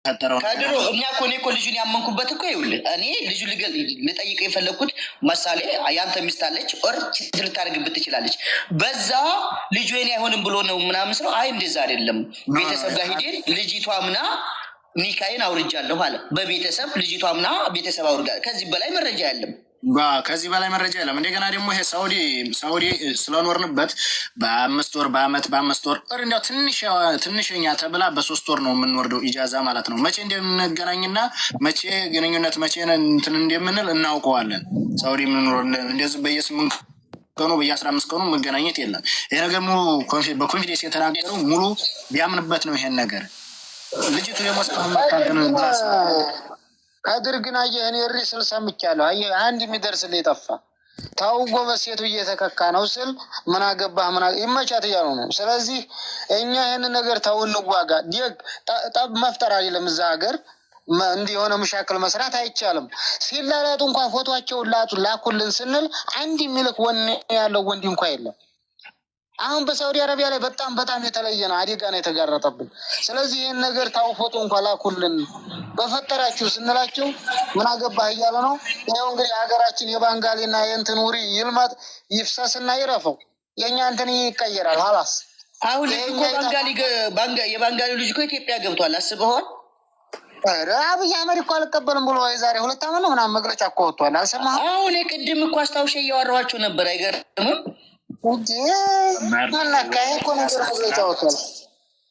ፈጠረው ከድሮ እኛ እኮ ልጁን ያመንኩበት እኮ ይኸውልህ፣ እኔ ልጁ ልጠይቀው የፈለግኩት ምሳሌ ያንተ ሚስት አለች ኦር ችግር ልታደርግብህ ትችላለች። በዛ ልጁ የኔ አይሆንም ብሎ ነው ምናምን ስለው አይ እንደዛ አይደለም ቤተሰብ ጋር ሂደን ልጅቷ ምና ኒካይን አውርጃለሁ አለ። በቤተሰብ ልጅቷ ምና ቤተሰብ አውርጋ ከዚህ በላይ መረጃ የለም። ከዚህ በላይ መረጃ የለም። እንደገና ደግሞ ይሄ ሳውዲ ስለኖርንበት በ5 ወር በአምስት ወር እንዲያው ትንሽኛ ተብላ በ3 ወር ነው የምንወርደው ኢጃዛ ማለት ነው። መቼ እንደምንገናኝና መቼ ግንኙነት መቼ እንትን እንደምንል እናውቀዋለን። ሳውዲ የምንኖር እንደዚህ በየ8 ቀኑ በየ15 ቀኑ መገናኘት የለም። ይሄ ነገር ሙሉ በኮንፊደንስ የተናገረው ሙሉ ቢያምንበት ነው ይሄን ነገር ልጅቱ የሞስቀም ከድር ግን አየህ እኔ እሪ ስል ሰምቻለሁ። አየህ አንድ የሚደርስልህ የጠፋ ታው ጎበዝ ሴቱ እየተከካ ነው ስል ምን አገባህ ይመቻት እያሉ ነው። ስለዚህ እኛ ይህን ነገር ታው እንዋጋ። ጠብ መፍጠር አይደለም እዛ ሀገር እንዲህ የሆነ መሻክል መስራት አይቻልም። ሲላላጡ እንኳን ፎቶቸውን ላኩልን ስንል አንድ የሚልክ ወኔ ያለው ወንድ እንኳን የለም። አሁን በሳውዲ አረቢያ ላይ በጣም የተለየ ነው፣ አደጋ ነው የተጋረጠብን። ስለዚህ ይህን ነገር ታው ፎቶ እንኳን ላኩልን በፈጠራችሁ ስንላቸው ምን አገባህ እያሉ ነው። ይኸው እንግዲህ ሀገራችን የባንጋሊና የእንትን ውሪ ይልመጥ ይፍሰስና ይረፈው፣ የእኛ እንትን ይቀየራል። ሀላስ አሁን የባንጋሊ ልጅ እኮ ኢትዮጵያ ገብቷል። አስበዋል። አብይ አህመድ እኮ አልቀበልም ብሎ የዛሬ 2 ዓመት ነው ምናምን መግለጫ እኮ ወጥቷል። አልሰማህም? አሁን ቅድም እኮ አስታውሼ እያወራኋቸው ነበር። አይገርምም?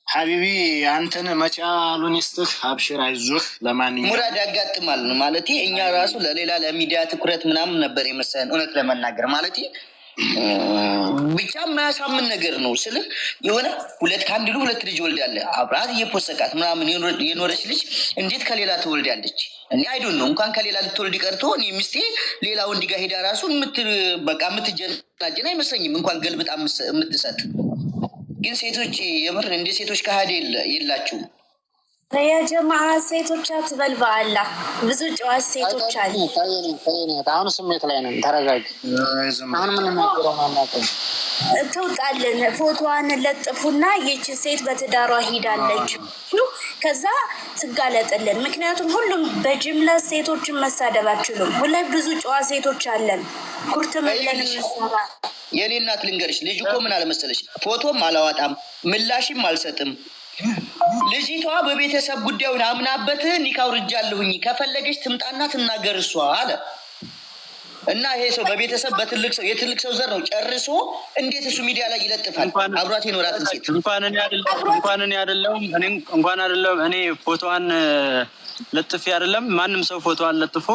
ሀቢቢ አንተን መቻሉን ይስጥህ። አብሽር አይዞህ። ለማንኛውም ሙራድ ያጋጥማል ማለት እኛ ራሱ ለሌላ ለሚዲያ ትኩረት ምናምን ነበር የመሰለን እውነት ለመናገር ማለት ብቻ የማያሳምን ነገር ነው ስልህ የሆነ ሁለት ልጅ ወልዳለ አብራት እየፖሰቃት ምናምን የኖረች ልጅ እንዴት ከሌላ ትወልዳለች? እኔ አይዶን ነው እንኳን ከሌላ ልትወልድ ቀርቶ እኔ ሚስቴ ሌላ ወንድ ጋር ሄዳ ራሱ የምትጀናጀን አይመስለኝም እንኳን ገልብጣ የምትሰጥ። ግን ሴቶች የምር እንደ ሴቶች ከሃዲ የላችሁም። የጀማ ሴቶች አትበልባ አላ ብዙ ጨዋታ ሴቶች አሉ። አሁን ስሜት ላይ ነን። ተረጋጊ። አሁን ምን ነገረው ማናቀም ተውጣለን። ፎቶዋን ለጥፉና ይህች ሴት በትዳሯ ሂዳለች ከዛ ትጋለጥልን። ምክንያቱም ሁሉም በጅምላ ሴቶችን መሳደብ አችሉም። ሁላይ ብዙ ጨዋ ሴቶች አለን። ኩርትም ብለን እንሰራ። የኔ እናት ልንገርሽ፣ ልጅ እኮ ምን አለመሰለሽ ፎቶም አላዋጣም ምላሽም አልሰጥም። ልጅቷ በቤተሰብ ጉዳዩን አምናበት ኒካው ርጃለሁኝ ከፈለገች ትምጣና ትናገር እሷ አለ እና ይሄ ሰው በቤተሰብ የትልቅ ሰው ዘር ነው ጨርሶ እንዴት እሱ ሚዲያ ላይ ይለጥፋል? አብሯት ይኖራትን ሴት እንኳን አይደለም እኔ ፎቶዋን ለጥፌ አይደለም ማንም ሰው ፎቶዋን ለጥፎ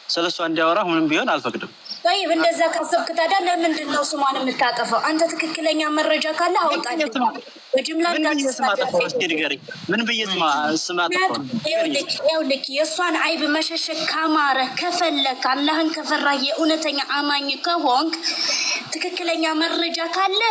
ስለሷ እንዲያወራ ምንም ቢሆን አልፈቅድም። طيب እንደዛ ካሰብክ ታዲያ ለምንድን ነው ስሟን የምታጠፈው? አንተ ትክክለኛ መረጃ ካለ አውጣልኝ። በጅምላ ምን ብዬ ስማጠፈው? ይኸውልህ የእሷን አይብ መሸሸግ ካማረ ከፈለክ አላህን ከፈራህ የእውነተኛ አማኝ ከሆንክ ትክክለኛ መረጃ ካለ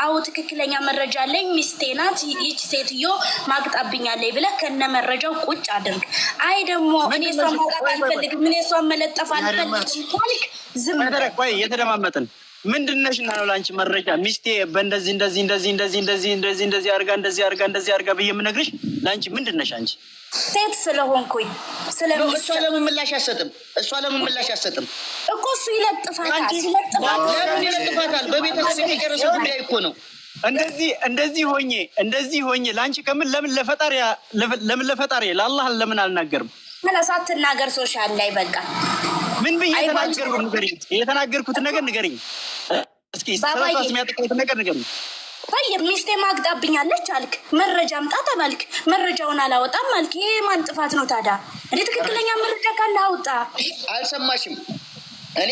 አዎ ትክክለኛ መረጃ አለኝ ሚስቴ ናት ይህች ሴትዮ ማግጣብኛለች ብለህ ከነ መረጃው ቁጭ አድርግ። አይ ደግሞ እኔ እሷን ማውጣት አልፈልግም እኔ እሷን መለጠፍ አልፈልግም ካልክ ዝም በደረቅ ወይ የተደማመጥን ምንድነሽ እና ነው ላንቺ መረጃ ሚስቴ በእንደዚህ እንደዚህ አርጋ ብዬ የምነግርሽ ላንቺ ምንድነሽ? አንቺ ሴት ስለሆንኩኝ እሷ ለምን ምላሽ አትሰጥም? እኮ እሱ ይለጥፋታል። ለምን ይለጥፋታል? በቤተሰብ የሚጨርስ ጉዳይ እኮ ነው። እንደዚህ ሆኜ ላንቺ ከምን ለምን ለፈጣሪ ለአላህ ለምን አልናገርም? መለሳት ትናገር ሶሻል ላይ በቃ ምን ብዬ የተናገርኩትን ነገር ንገሪኝ እስኪ። ስለሷስ የሚያጠቃውትን ነገር ንገሪኝ። ሚስቴ ማግጣብኛለች አልክ፣ መረጃ አምጣ ተባልክ፣ መረጃውን አላወጣም አልክ። ይሄ ማን ጥፋት ነው ታዲያ? እንዴ ትክክለኛ መረጃ ካለ አውጣ። አልሰማሽም? እኔ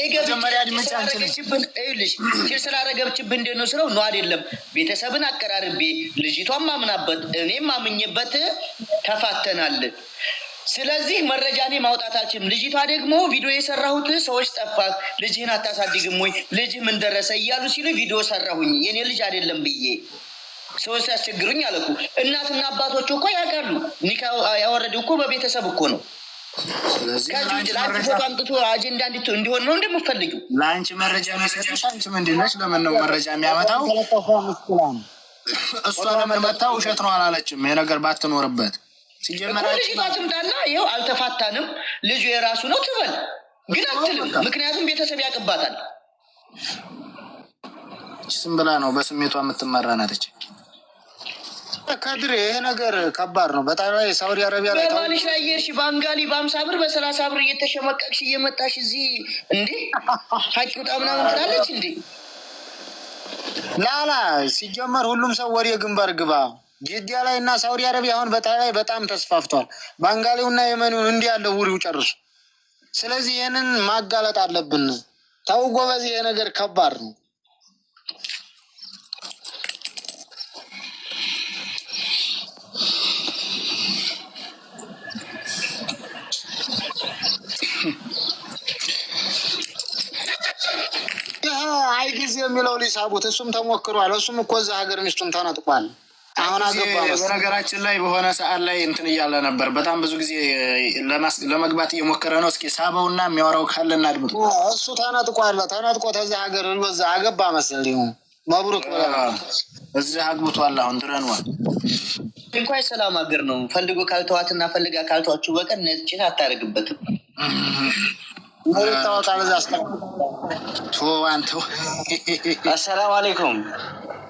ስላረገብችብን እንደ ነው ስለው ነው አይደለም። ቤተሰብን አቀራርቤ ልጅቷን ማምናበት እኔም ማምኜበት ተፋተናል። ስለዚህ መረጃ እኔ ማውጣት አልችልም። ልጅቷ ደግሞ ቪዲዮ የሰራሁት ሰዎች ጠፋ ልጅህን አታሳድግም ወይ ልጅህ ምን ደረሰ እያሉ ሲሉ ቪዲዮ ሰራሁኝ የኔ ልጅ አይደለም ብዬ ሰዎች ያስቸግሩኝ አለኩ። እናትና አባቶቹ እኮ ያውቃሉ። ኒካ ያወረደው እኮ በቤተሰብ እኮ ነው። ስለዚህ ለአንቺ ፎቶ አምጥቶ አጀንዳ እንዲሆን ነው እንደምትፈልጊው። ለአንቺ መረጃ የሚሰጥሽ አንቺ ምንድን ነሽ? ለምን ነው መረጃ የሚያመጣው? እሷ ለምን መጣ? ውሸት ነው አላለችም። ይሄ ነገር ባትኖርበት ሲጀመር ልጅቷ ትምጣና ይኸው አልተፋታንም ልጁ የራሱ ነው ትበል፣ ግን አትልም። ምክንያቱም ቤተሰብ ያቅባታል። ስም ብላ ነው በስሜቷ የምትመራ ናት። ከድሬ ይሄ ነገር ከባድ ነው በጣም። ሳውዲ አረቢያ ላይ በባልሽ ላይ የርሽ ባንጋሊ በ50 ብር በ30 ብር እየተሸመቀቅሽ እየመጣሽ እዚህ እንዴ ሀቂ ውጣ ምናምን ትላለች እንዴ? ላላ ሲጀመር ሁሉም ሰው ወደ ግንባር ግባ። ጅዲያ ላይ እና ሳውዲ አረቢያ አሁን በጣም በጣም ተስፋፍቷል። ባንጋሊው እና የመኒውን እንዲህ ያለው ውሪው ጨርሱ። ስለዚህ ይህንን ማጋለጥ አለብን። ተው ጎበዝ፣ ይሄ ነገር ከባድ ነው። አይ ጊዜ የሚለው ሊሳቡት እሱም ተሞክሯል። እሱም እኮ እዛ ሀገር ሚስቱን ተነጥቋል። አሁን አገባ። በነገራችን ላይ በሆነ ሰዓት ላይ እንትን እያለ ነበር። በጣም ብዙ ጊዜ ለመግባት እየሞከረ ነው። እስኪ ሳበውና የሚያወራው ካለ እናድምጡ። እሱ ተነጥቋል። ተነጥቆ ተዛ ሀገር በዛ አገባ መሰለኝ። መብሩክ እዚህ አግብቷል። አሁን ድረንዋል። እንኳን ሰላም ሀገር ነው። ፈልጎ ካልተዋትና ፈልጋ ካልተዋችሁ በቀን ነጭት አታደርግበትም። አሰላሙ አለይኩም።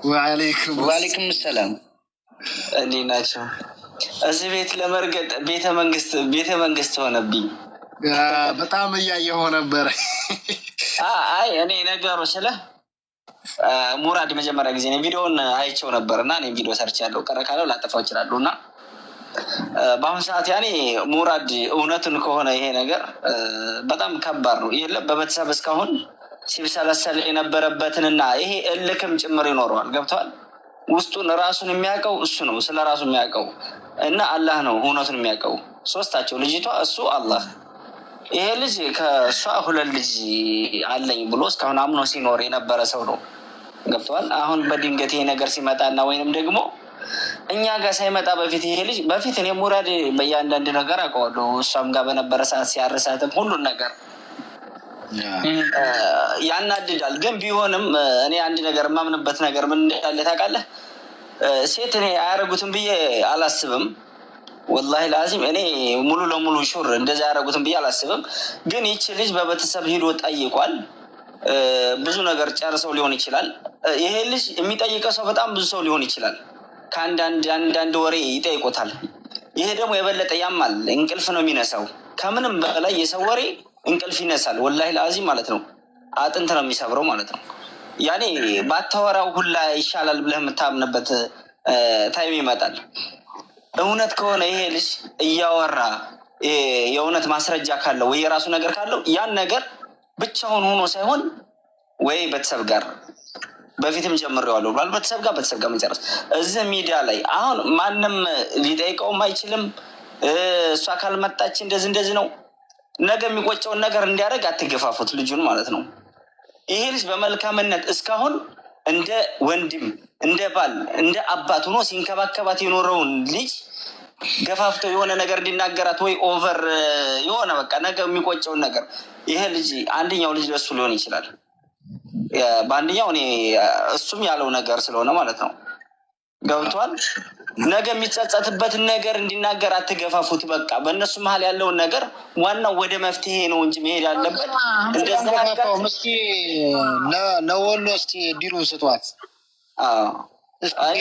ወአለይኩም ሰላም። እንዴት ናቸው? እዚህ ቤት ለመርገጥ ቤተ መንግስት ሆነብኝ። በጣም እያየሁ ነበረ። አይ እኔ ነገሩ ስለ ሙራድ መጀመሪያ ጊዜ ነው ቪዲዮውን አይቼው ነበር እና እኔ ቪዲዮ ሰርች ያለው ቀረ ካለው ላጠፋው ይችላሉ። እና በአሁኑ ሰዓት ያኔ ሙራድ እውነቱን ከሆነ ይሄ ነገር በጣም ከባድ ነው። የለም በቤተሰብ እስካሁን ሲብሰለሰል የነበረበትንና ይሄ እልክም ጭምር ይኖረዋል። ገብተዋል። ውስጡን ራሱን የሚያውቀው እሱ ነው፣ ስለ ራሱ የሚያውቀው እና አላህ ነው እውነቱን የሚያውቀው። ሶስታቸው ልጅቷ፣ እሱ፣ አላህ። ይሄ ልጅ ከእሷ 2 ልጅ አለኝ ብሎ እስካሁን አምኖ ሲኖር የነበረ ሰው ነው። ገብተዋል። አሁን በድንገት ይሄ ነገር ሲመጣና ወይንም ደግሞ እኛ ጋር ሳይመጣ በፊት ይሄ ልጅ በፊት እኔ ሙራድ በእያንዳንድ ነገር አውቀዋለሁ። እሷም ጋር በነበረ ሰዓት ሲያርሳትም ሁሉን ነገር ያናድዳል። ግን ቢሆንም እኔ አንድ ነገር የማምንበት ነገር ምን እንዳለ ታውቃለህ? ሴት እኔ አያደርጉትም ብዬ አላስብም። ወላሂ ላዚም እኔ ሙሉ ለሙሉ ሹር እንደዛ ያደረጉትን ብዬ አላስብም። ግን ይቺ ልጅ በቤተሰብ ሂዶ ጠይቋል። ብዙ ነገር ጨርሰው ሊሆን ይችላል። ይሄ ልጅ የሚጠይቀው ሰው በጣም ብዙ ሰው ሊሆን ይችላል። ከአንዳንድ ወሬ ይጠይቁታል። ይሄ ደግሞ የበለጠ ያማል፣ እንቅልፍ ነው የሚነሳው። ከምንም በላይ የሰው ወሬ እንቅልፍ ይነሳል። ወላሂ ላዚም ማለት ነው፣ አጥንት ነው የሚሰብረው ማለት ነው። ያኔ ባታወራው ሁላ ይሻላል ብለህ የምታምንበት ታይም ይመጣል። እውነት ከሆነ ይሄ ልጅ እያወራ የእውነት ማስረጃ ካለው ወይ የራሱ ነገር ካለው ያን ነገር ብቻውን ሆኖ ሳይሆን ወይ ቤተሰብ ጋር በፊትም ጀምሬዋለሁ ብሏል። ቤተሰብ ጋር መጨረስ እዚህ ሚዲያ ላይ አሁን ማንም ሊጠይቀውም አይችልም። እሷ ካልመጣች እንደዚህ ነው። ነገ የሚቆጨውን ነገር እንዲያደርግ አትገፋፉት ልጁን ማለት ነው። ይሄ ልጅ በመልካምነት እስካሁን እንደ ወንድም፣ እንደ ባል፣ እንደ አባት ሆኖ ሲንከባከባት የኖረውን ልጅ ገፋፍተው የሆነ ነገር እንዲናገራት ወይ ኦቨር የሆነ በቃ ነገ የሚቆጨውን ነገር ይሄ ልጅ አንደኛው ልጅ ለሱ ሊሆን ይችላል። በአንደኛው እኔ እሱም ያለው ነገር ስለሆነ ማለት ነው። ገብቷል። ነገ የሚጸጸትበትን ነገር እንዲናገር አትገፋፉት። በቃ በእነሱ መሀል ያለውን ነገር ዋናው ወደ መፍትሄ ነው እንጂ መሄድ ያለበት እስኪ ለወሎ እስኪ ዲሉን ስጧት።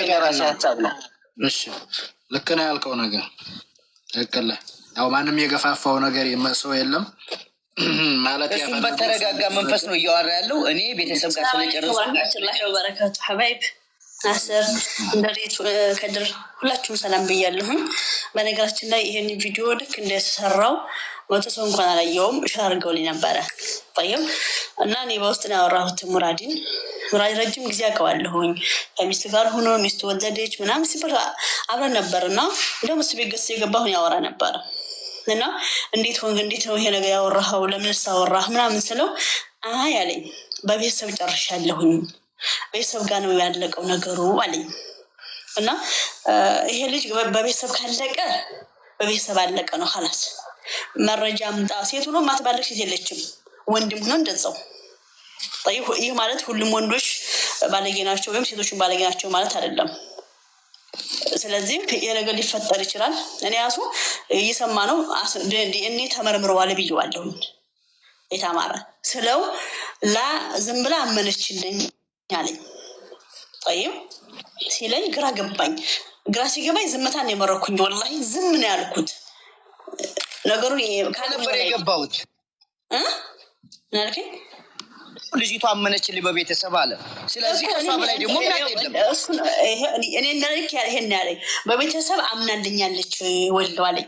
የራሴ ሀሳብ ነው። እሺ ልክ ነው ያልከው ነገር ትክክል። ያው ማንም የገፋፋው ነገር ሰው የለም ማለት እሱም በተረጋጋ መንፈስ ነው እያወራ ያለው። እኔ ቤተሰብ ጋር ስለጨረሱ ላሂ ወበረካቱ ሀባይብ ናስር እንደሬት ከድር ሁላችሁም ሰላም ብያለሁኝ። በነገራችን ላይ ይህን ቪዲዮ ልክ እንደተሰራው 100 ሰው እንኳን አላየውም። እሺ አድርገውልኝ ነበረ ጠይም እና እኔ በውስጥ ነው ያወራሁት። ሙራድ ረጅም ጊዜ አውቀዋለሁኝ። ከሚስት ጋር ሆኖ ሚስቱ ወለደች ምናምን ሲባል አብረን ነበር እና እንደውም እሱ ቤት ገዝቶ የገባሁኝ ያወራ ነበር እና እንዴት ነው ይሄ ነገር ያወራኸው? ለምን ሳወራህ ምናምን ስለው አይ አለኝ በቤተሰብ ጨርሻለሁኝ፣ ቤተሰብ ጋር ነው ያለቀው ነገሩ አለኝ። እና ይሄ ልጅ በቤተሰብ ካለቀ በቤተሰብ አለቀ ነው خلاص። መረጃ አምጣ። ሴት ሆኖ ማትባለቅ ሴት የለችም፣ ወንድም ሆኖ እንደዛው። ይህ ማለት ሁሉም ወንዶች ባለጌ ናቸው ወይም ሴቶችን ባለጌ ናቸው ማለት አይደለም። ስለዚህ የነገር ሊፈጠር ይችላል። እኔ ያሱ እየሰማ ነው እኔ ተመርምረዋል ብዬዋለሁ። የታማረ ስለው ዝም ብላ አመነችልኝ አለኝ። ጠይም ሲለኝ ግራ ገባኝ። ግራ ሲገባኝ ዝምታን የመረኩኝ። ወላሂ ዝም ነው ያልኩት። ነገሩን ነበር የገባሁት። ናልከኝ ልጅቷ አመነችልኝ በቤተሰብ አለ። ስለዚህ ከሷ በላይ ደግሞ የለም። እኔ እንዳልክ ይሄን ያለኝ በቤተሰብ አምናልኛለች ወልደዋለኝ።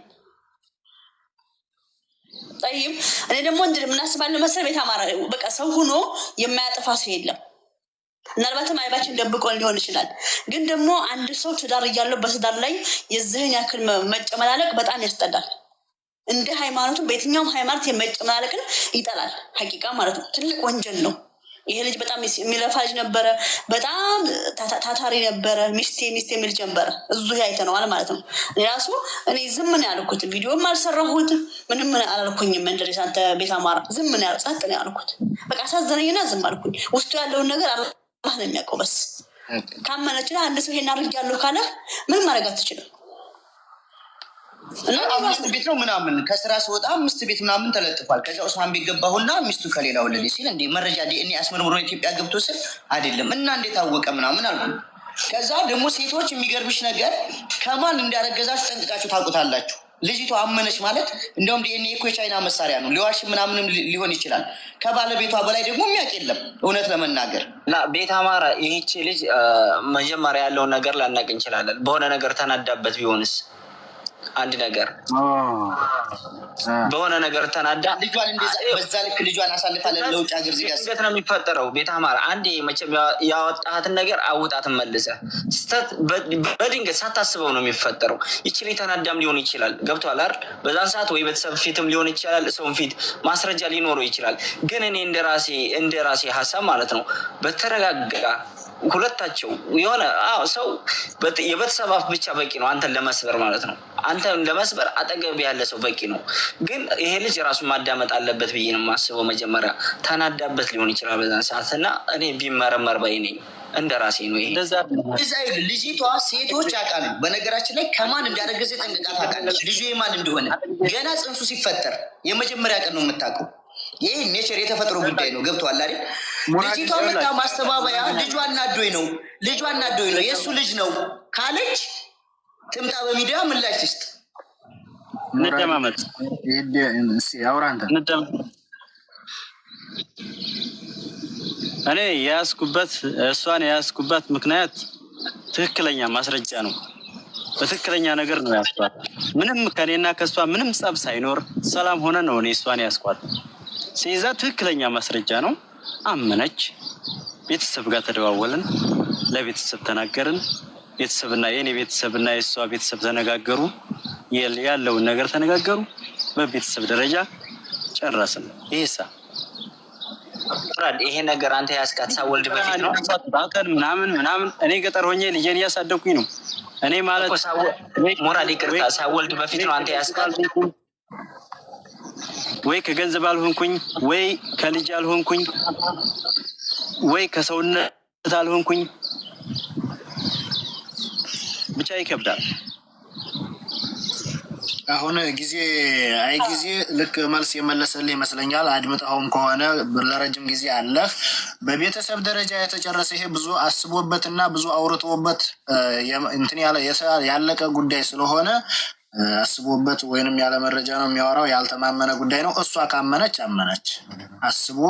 ጠይም እኔ ደግሞ ምናስባለን መሰል ቤት አማራ በቃ ሰው ሆኖ የማያጠፋ ሰው የለም። ምናልባትም አይባችን ደብቆን ሊሆን ይችላል። ግን ደግሞ አንድ ሰው ትዳር እያለው በትዳር ላይ የዚህን ያክል መጨመላለቅ በጣም ያስጠላል። እንደ ሃይማኖቱ በየትኛውም ሃይማኖት የመጨመላለቅን ይጠላል። ሀቂቃ ማለት ነው። ትልቅ ወንጀል ነው። ይሄ ልጅ በጣም የሚለፋ ልጅ ነበረ። በጣም ታታሪ ነበረ። ሚስቴ የሚል ጀንበረ እዙ አይተነዋል ማለት ነው። ራሱ እኔ ዝም ነው ያልኩት። ቪዲዮም አልሰራሁት ምንም አላልኩኝም። እንደዚህ አንተ ቤት አማራ ዝም ነው ያልኩት። ጸጥ ነው ያልኩት። በቃ አሳዘነኝና ዝም አልኩኝ። ውስጡ ያለውን ነገር አላህ ነው የሚያውቀው። በስ ካመነች አንድ ሰው ይሄን አድርጌያለሁ ካለ ምንም ማድረግ አትችልም። እና 5 ቤት ነው ምናምን ከስራ ስወጣ 5 ቤት ምናምን ተለጥፏል። ከዛ ኡስማን ቤት ገባሁና ሚስቱ ከሌላ ወለደ ሲል እንዴ መረጃ ዲኤንኤ አስመርምሮ ኢትዮጵያ ገብቶ ስል አይደለም እና እንዴት አወቀ ምናምን አልኩ። ከዛ ደግሞ ሴቶች የሚገርምሽ ነገር ከማን እንዳረገዛችሁ ጠንቅቃችሁ ታውቁታላችሁ። ልጅቷ አመነች ማለት እንደውም ዲኤንኤ እኮ የቻይና መሳሪያ ነው። ሊዋሽ ምናምንም ሊሆን ይችላል። ከባለቤቷ በላይ ደግሞ የሚያውቅ የለም እውነት ለመናገር እና ቤት አማራ ይህቺ ልጅ መጀመሪያ ያለውን ነገር ላናቅ እንችላለን። በሆነ ነገር ተናዳበት ቢሆንስ አንድ ነገር በሆነ ነገር ተናዳ ልጇን እንደዛ በዛ ልክ ልጇን አሳልፋለን ለውጭ ሀገር ሲያስ እንዴት ነው የሚፈጠረው? ቤት አማራ አንዴ መቼም ያወጣሃትን ነገር አውጣትን መልሰህ ስተት በድንገት ሳታስበው ነው የሚፈጠረው። ይችል ተናዳም ሊሆን ይችላል። ገብቶሃል አይደል? በዛን ሰዓት ወይ ቤተሰብ ፊትም ሊሆን ይችላል፣ ሰውን ፊት ማስረጃ ሊኖረው ይችላል። ግን እኔ እንደራሴ ሀሳብ ማለት ነው በተረጋጋ ሁለታቸው የሆነ ሰው የቤተሰብ አፍ ብቻ በቂ ነው አንተን ለመስበር ማለት ነው። አንተን ለመስበር አጠገብ ያለ ሰው በቂ ነው። ግን ይሄ ልጅ ራሱን ማዳመጥ አለበት ብዬ ነው የማስበው። መጀመሪያ ተናዳበት ሊሆን ይችላል በዛን ሰዓት እና እኔ ቢመረመር ባይ ነኝ። እንደራሴ ነው ይሄ። ልጅቷ ሴቶች ያውቃሉ። በነገራችን ላይ ከማን እንዳረገዘ ጠንቅቃ ታውቃለች። ልጁ የማን እንደሆነ ገና ጽንሱ ሲፈጠር የመጀመሪያ ቀን ነው የምታውቀው። ይህ ኔቸር የተፈጥሮ ጉዳይ ነው። ገብቶሃል አይደል? ልጅቷ መጣ ማስተባበያ ልጇ እናዶኝ ነው የእሱ ልጅ ነው ካለች ትምጣ በሚዲያ ምላሽ ትስጥ። እንደማመጥ ያውራንተ እኔ እሷን የያዝኩበት ምክንያት ትክክለኛ ማስረጃ ነው። በትክክለኛ ነገር ነው ያስኳት። ምንም ከኔና ከሷ ምንም ጸብ ሳይኖር ሰላም ሆነ ነው እኔ እሷን ያስኳት። ሲይዛ ትክክለኛ ማስረጃ ነው። አመነች። ቤተሰብ ጋር ተደዋወልን፣ ለቤተሰብ ተናገርን። ቤተሰብና የኔ ቤተሰብና የሷ ቤተሰብ ተነጋገሩ፣ ያለውን ነገር ተነጋገሩ። በቤተሰብ ደረጃ ጨረስን። ይሄ ነገር አንተ ያስቃት ሳወልድ በፊት ነው ምናምን እኔ ገጠር ሆኜ ልጄን እያሳደኩኝ ነው። እኔ ማለት ሞራል ይቅርታ ሳወልድ በፊት ነው አንተ ያስቃት። ወይ ከገንዘብ አልሆንኩኝ፣ ወይ ከልጅ አልሆንኩኝ፣ ወይ ከሰውነት አልሆንኩኝ። ብቻ ይከብዳል። አሁን ጊዜ ልክ መልስ የመለሰልህ ይመስለኛል። አድምጠውም ከሆነ ለረጅም ጊዜ አለህ። በቤተሰብ ደረጃ የተጨረሰ ይሄ ብዙ አስቦበትና ብዙ አውርቶበት እንትን ያለቀ ጉዳይ ስለሆነ አስቦበት ወይንም ያለ መረጃ ነው የሚያወራው። ያልተማመነ ጉዳይ ነው። እሷ ካመነች አመነች። አስቦ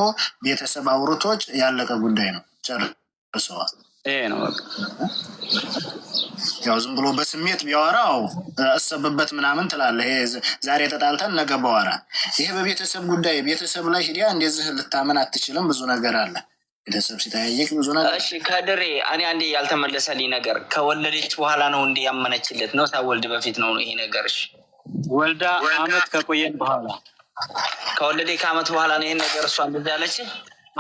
ቤተሰብ አውርቶች ያለቀ ጉዳይ ነው። ጨርሰዋል። ይሄ ነው በቃ። ያው ዝም ብሎ በስሜት ቢያወራው አሰብበት ምናምን ትላለህ። ይሄ ዛሬ ተጣልተን ነገ በኋላ ይሄ በቤተሰብ ጉዳይ ቤተሰብ ላይ ሂዲያ እንደዚህ ልታመን አትችልም። ብዙ ነገር አለ። ቤተሰብ ሲጠያየቅ ብዙ ነገር። እሺ ከድሬ እኔ አንዴ ያልተመለሰልኝ ነገር ከወለደች በኋላ ነው እንዴ ያመነችለት ነው? ሳወልድ በፊት ነው ይሄ ነገር? እሺ ወልዳ አመት ከቆየን በኋላ ከወለደ ከአመት በኋላ ነው ይሄን ነገር እሷ እንደዛ ያለች።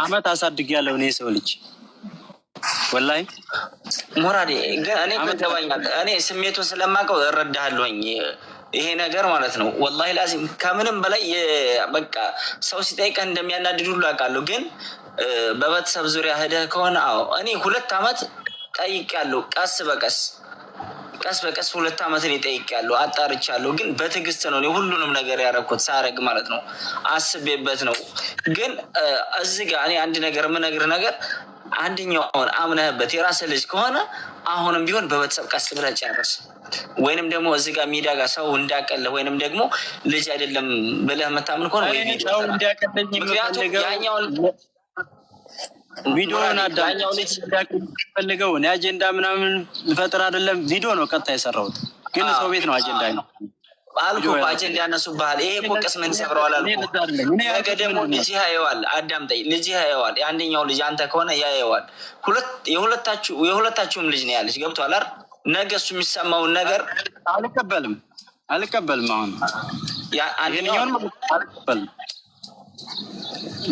አመት አሳድጌያለሁ እኔ ሰው ልጅ ወላሂ ሞራዴ ግን እኔ ገባኛል። እኔ ስሜቱን ስለማውቀው እረዳሃለሁኝ። ይሄ ነገር ማለት ነው ወላሂ ላዚም ከምንም በላይ በቃ ሰው ሲጠይቀህ እንደሚያናድድ ሁሉ አውቃለሁ። ግን በቤተሰብ ዙሪያ ሄደህ ከሆነ እኔ 2 አመት ጠይቄያለሁ። ቀስ ቀስ በቀስ 2 ዓመትን ይጠይቃለሁ፣ አጣርቻለሁ። ግን በትዕግስት ነው ሁሉንም ነገር ያደረኩት። ሳረግ ማለት ነው አስቤበት ነው። ግን እዚህ ጋር እኔ አንድ ነገር የምነግርህ ነገር አንደኛውን አምነህበት የራስህ ልጅ ከሆነ አሁንም ቢሆን በቤተሰብ ቀስ ብለህ ጨርስ። ወይንም ደግሞ እዚህ ጋር ሚዲያ ጋር ሰው እንዳቀልህ ወይንም ደግሞ ልጅ አይደለም ብለህ የምታምን ከሆነ ወይ ሰው እንዲያቀልኝ ያኛውን ቪዲዮውን አዳኛው ልጅ ፈልገው እኔ አጀንዳ ምናምን ልፈጥር አይደለም። ቪዲዮ ነው ቀጥታ የሰራሁት፣ ግን ሰው ቤት ነው አጀንዳ ነው አልኩ። አጀንዳ ያነሱብሃል። ይሄ እኮ ቅስምን ሰብረዋል አልኩ። ነገ ደግሞ ልጅ ያየዋል። አዳምጠኝ፣ ልጅ ያየዋል። የአንደኛው ልጅ አንተ ከሆነ ያየዋል። የሁለታችሁም ልጅ ነው ያለች። ገብቶሃል አይደል? ነገ እሱ የሚሰማውን ነገር አልቀበልም። አሁን አንደኛውን አልቀበልም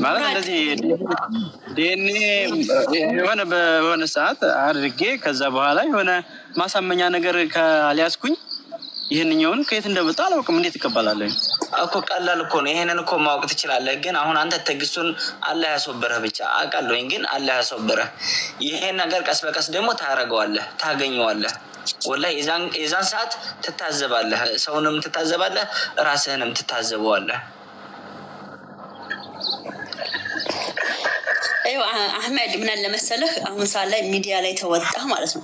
ማለት እንደዚህ ዲኤንኤ የሆነ በሆነ ሰዓት አድርጌ ከዛ በኋላ የሆነ ማሳመኛ ነገር ካልያዝኩኝ ይህንኛውን ከየት እንደመጣ አላውቅም። እንዴት እቀበላለሁ እኮ? ቀላል እኮ ነው። ይሄንን እኮ ማወቅ ትችላለህ። ግን አሁን አንተ ትዕግስቱን አላህ ያስወብረህ ብቻ አውቃለሁኝ። ግን አላህ ያስወብረህ። ይሄን ነገር ቀስ በቀስ ደግሞ ታደርገዋለህ፣ ታገኘዋለህ። ወላሂ የዛን ሰዓት ትታዘባለህ፣ ሰውንም ትታዘባለህ፣ ራስህንም ትታዘበዋለህ። አህመድ ምን አለ መሰለህ፣ አሁን ሰዓት ላይ ሚዲያ ላይ ተወጣህ ማለት ነው።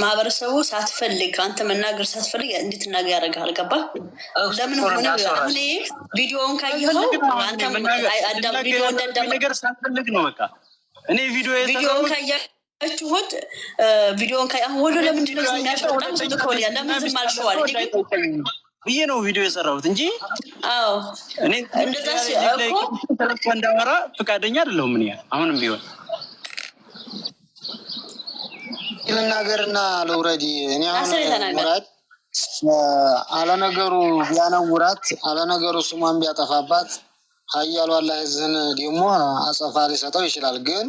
ማህበረሰቡ ሳትፈልግ አንተ መናገር ሳትፈልግ እንድትናገር ያደርግሃል። ገባህ? ለምን ሆነ? አሁን ቪዲዮውን ካየኸው አንተ አዳም ቪዲዮ ነገር ሳትፈልግ ነው። በቃ እኔ ቪዲዮውን ካያችሁት ቪዲዮውን አሁን ወደ ለምንድን ነው የሚያሸው? በጣም ትልከው ያለ ለምን ዝም አልሽዋል ብዬ ነው ቪዲዮ የሰራሁት እንጂ እኔ እንደዛ እኮ እንዳወራ ፈቃደኛ አይደለሁም። ምን አሁንም ቢሆን ልናገርና ለውረዲ እኔ አሁን ሙራድ አለነገሩ ቢያነውራት አለነገሩ ስሟን ቢያጠፋባት ሀያሉ አላህ እዝን ደግሞ አጸፋ ሊሰጠው ይችላል። ግን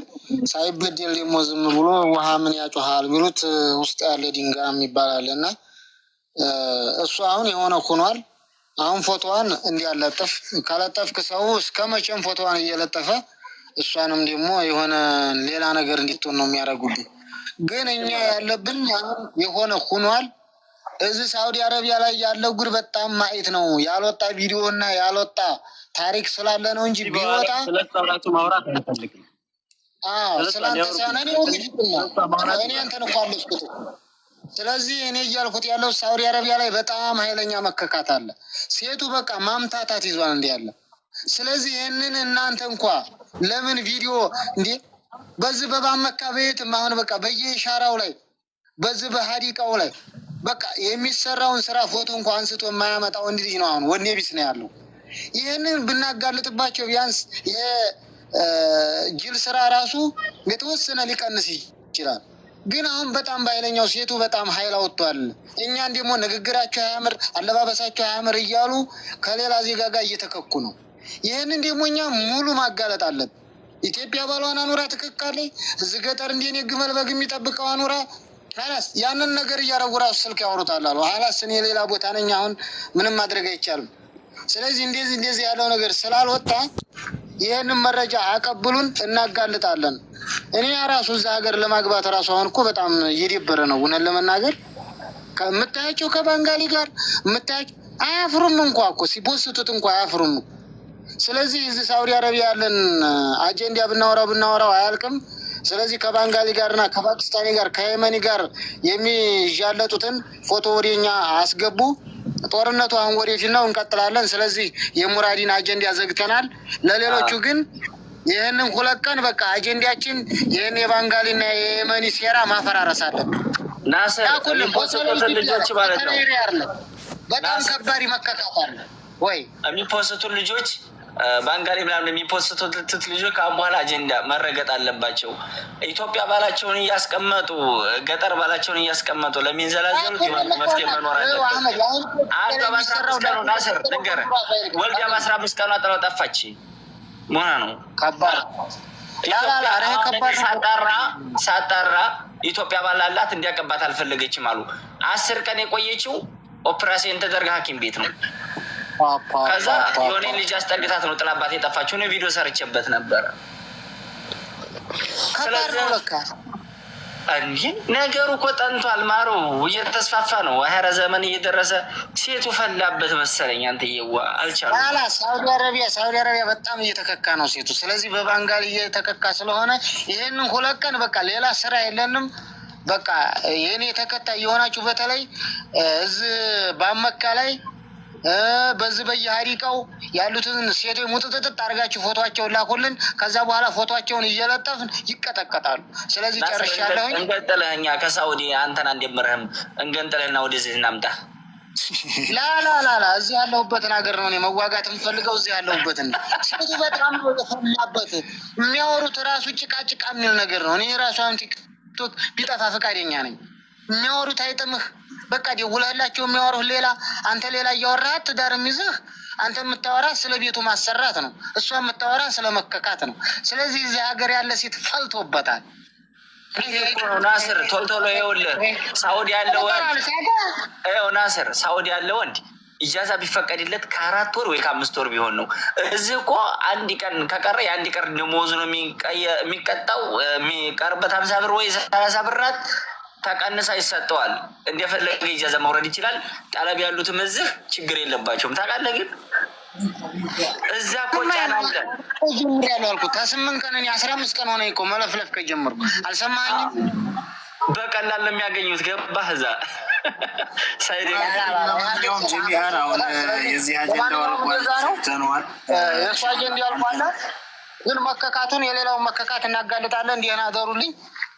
ሳይበደል ደግሞ ዝም ብሎ ውሃ ምን ያጮሃል ቢሉት ውስጥ ያለ ድንጋይ የሚባላል እና እሱ አሁን የሆነ ሆኗል። አሁን ፎቶዋን እንዲያለጥፍ ካለጠፍክ ሰው እስከ መቼም ፎቶዋን እየለጠፈ እሷንም ደግሞ የሆነ ሌላ ነገር እንድትሆን ነው የሚያደርጉብን። ግን እኛ ያለብን የሆነ ሆኗል። እዚህ ሳውዲ አረቢያ ላይ ያለው ጉድ በጣም ማየት ነው። ያልወጣ ቪዲዮ እና ያልወጣ ታሪክ ስላለ ነው እንጂ ቢወጣ ስለተራቱ ማውራት አይፈልግም። ስላንተ ሳነኔ እኔ አንተን እኮ አለፍኩት። ስለዚህ እኔ እያልኩት ያለው ሳውዲ አረቢያ ላይ በጣም ኃይለኛ መከካት አለ። ሴቱ በቃ ማምታታት ይዟል እንዲ ያለ። ስለዚህ ይህንን እናንተ እንኳ ለምን ቪዲዮ እንዴ በዚህ በባመካ ቤት አሁን በቃ በየሻራው ላይ በዚህ በሀዲቃው ላይ በቃ የሚሰራውን ስራ ፎቶ እንኳ አንስቶ የማያመጣ ወንድ ልጅ ነው አሁን ወኔ ቢስ ነው ያለው። ይህንን ብናጋልጥባቸው ቢያንስ የጅል ስራ ራሱ የተወሰነ ሊቀንስ ይችላል። ግን አሁን በጣም በኃይለኛው ሴቱ በጣም ኃይል አውጥቷል። እኛን ደግሞ ንግግራቸው አያምር፣ አለባበሳቸው አያምር እያሉ ከሌላ ዜጋ ጋር እየተከኩ ነው። ይህንን ደግሞ እኛ ሙሉ ማጋለጥ አለብን። ኢትዮጵያ ባሏን አኑራ ትክካለች። እዚህ ገጠር እንዴኔ ግመል በግ የሚጠብቀው አኑራ ሀላስ ያንን ነገር እያረጉ ራሱ ስልክ ያወሩታል አሉ። ሀላስ እኔ ሌላ ቦታ ነኝ፣ አሁን ምንም ማድረግ አይቻልም። ስለዚህ እንደዚህ ያለው ነገር ስላልወጣ ይህንን መረጃ አቀብሉን፣ እናጋልጣለን። እኔ ራሱ እዛ ሀገር ለማግባት ራሱ አሁን እኮ በጣም እየደበረ ነው። እውነት ለመናገር ከምታያቸው ከባንጋሊ ጋር የምታያቸው አያፍሩም እንኳ እኮ ሲፖስቱት እንኳ አያፍሩም። ስለዚህ እዚህ ሳውዲ አረቢያ ያለን አጀንዳ ብናወራው አያልቅም። ስለዚህ ከባንጋሊ ጋርና ከፓኪስታኒ ጋር ከየመኒ ጋር የሚዣለጡትን ፎቶ ወደኛ አስገቡ። ጦርነቱ አሁን ወደፊት ነው፣ እንቀጥላለን። ስለዚህ የሙራዲን አጀንዳ ዘግተናል። ለሌሎቹ ግን ይህንን 2 ቀን በቃ አጀንዳችን ይህን የባንጋሊና የየመኒ ሴራ ማፈራረስ አለብን። ልጆች ማለት ነው በጣም ከባድ መከካት አለ ወይ የሚፖስቱ ልጆች ባንጋሊ ምናምን የሚፖስቱት ልጆች ከአሁን በኋላ አጀንዳ መረገጥ አለባቸው። ኢትዮጵያ ባላቸውን እያስቀመጡ ገጠር ባላቸውን እያስቀመጡ ለሚንዘላዘሉት መፍትሄ መኖር አለበት። አንተ በ15 ቀኑ ናስር ንገረህ ወልዲያ በ15 ቀኑ ጥለው ጠፋች መሆና ነው ከባድ ሳጣራ ኢትዮጵያ ባላላት እንዲያቀባት አልፈለገችም አሉ። 10 ቀን የቆየችው ኦፕራሲዮን ተደርጋ ሐኪም ቤት ነው። ከዛ የሆነ ልጅ አስጠግታት ነው ጥላባት የጠፋችው። ነው ቪዲዮ ሰርቼበት ነበረ። እንጂ ነገሩ እኮ ጠንቷል። ማሩ እየተስፋፋ ነው። ሀረ ዘመን እየደረሰ ሴቱ ፈላበት መሰለኝ። አንተ የዋ አልቻሉ። ሳውዲ አረቢያ በጣም እየተከካ ነው ሴቱ። ስለዚህ በባንጋሊ እየተከካ ስለሆነ ይህንን 2 ቀን በቃ ሌላ ስራ የለንም። በቃ የኔ ተከታይ የሆናችሁ በተለይ እዚህ በመካ ላይ በዚህ በየሀሪቃው ያሉትን ሴቶች ሙጥጥጥ አድርጋችሁ ፎቶቸውን ላኩልን። ከዛ በኋላ ፎቶቸውን እየለጠፍን ይቀጠቀጣሉ። ስለዚህ ጨርሻለሁኝ። እንገንጥልህ እኛ ከሳውዲ አንተን አንደምርህም። እንገንጥልህና ወደዚህ እናምጣ። ላላላላ እዚህ ያለሁበትን ሀገር ነው እኔ መዋጋት የምፈልገው። እዚህ ያለሁበትን ሴቱ በጣም ነው የፈላበት። የሚያወሩት ራሱ ጭቃ የሚል ነገር ነው። እኔ ራሱ አሁን ቲክቶክ ቢጠፋ ፈቃደኛ ነኝ። የሚያወሩት አይጥምህ። በቃ ደውለህላቸው የሚያወሩህ ሌላ፣ አንተ ሌላ እያወራህ ትዳር የሚይዝህ አንተ የምታወራ ስለ ቤቱ ማሰራት ነው፣ እሷ የምታወራ ስለ መከካት ነው። ስለዚህ እዚህ ሀገር ያለ ሴት ፈልቶበታል። ናስር ቶሎ ይኸውልህ፣ ሳውዲ ያለ ወንድ ናስር ሳውዲ ያለ ወንድ ኢጃዛ ቢፈቀድለት ከ4 ወር ወይ ከ5 ወር ቢሆን ነው። እዚህ እኮ 1 ቀን ከቀረ የ1 ቀን ደሞዝ ነው የሚቀጣው። የሚቀርበት 50 ብር ወይ 30 ብራት ተቀንሳ ይሰጠዋል። እንደፈለገ ኢጃዛ መውረድ ይችላል። ጠለብ ያሉትም እዚህ ችግር የለባቸውም። ታውቃለህ ግን እዛ እኮ ጫና አለ። ጀምሬያለሁ አልኩት። ከ8 ቀን እኔ 15 ቀን ሆነኝ እኮ መለፍለፍ ከጀመርኩ። አልሰማኸኝም? በቀላል ነው የሚያገኙት። ገባህ? እዛ ሳይድ ማንኛውም ጀሚያን አሁን የዚህ አጀንዳው አልቋል። የእሱ አጀንዳ አልቋል። ግን መከካቱን የሌላውን መከካት እናጋልጣለን። እንዲህን አደሩልኝ።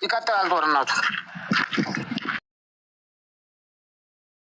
ይቀጥላል ጦርነቱ።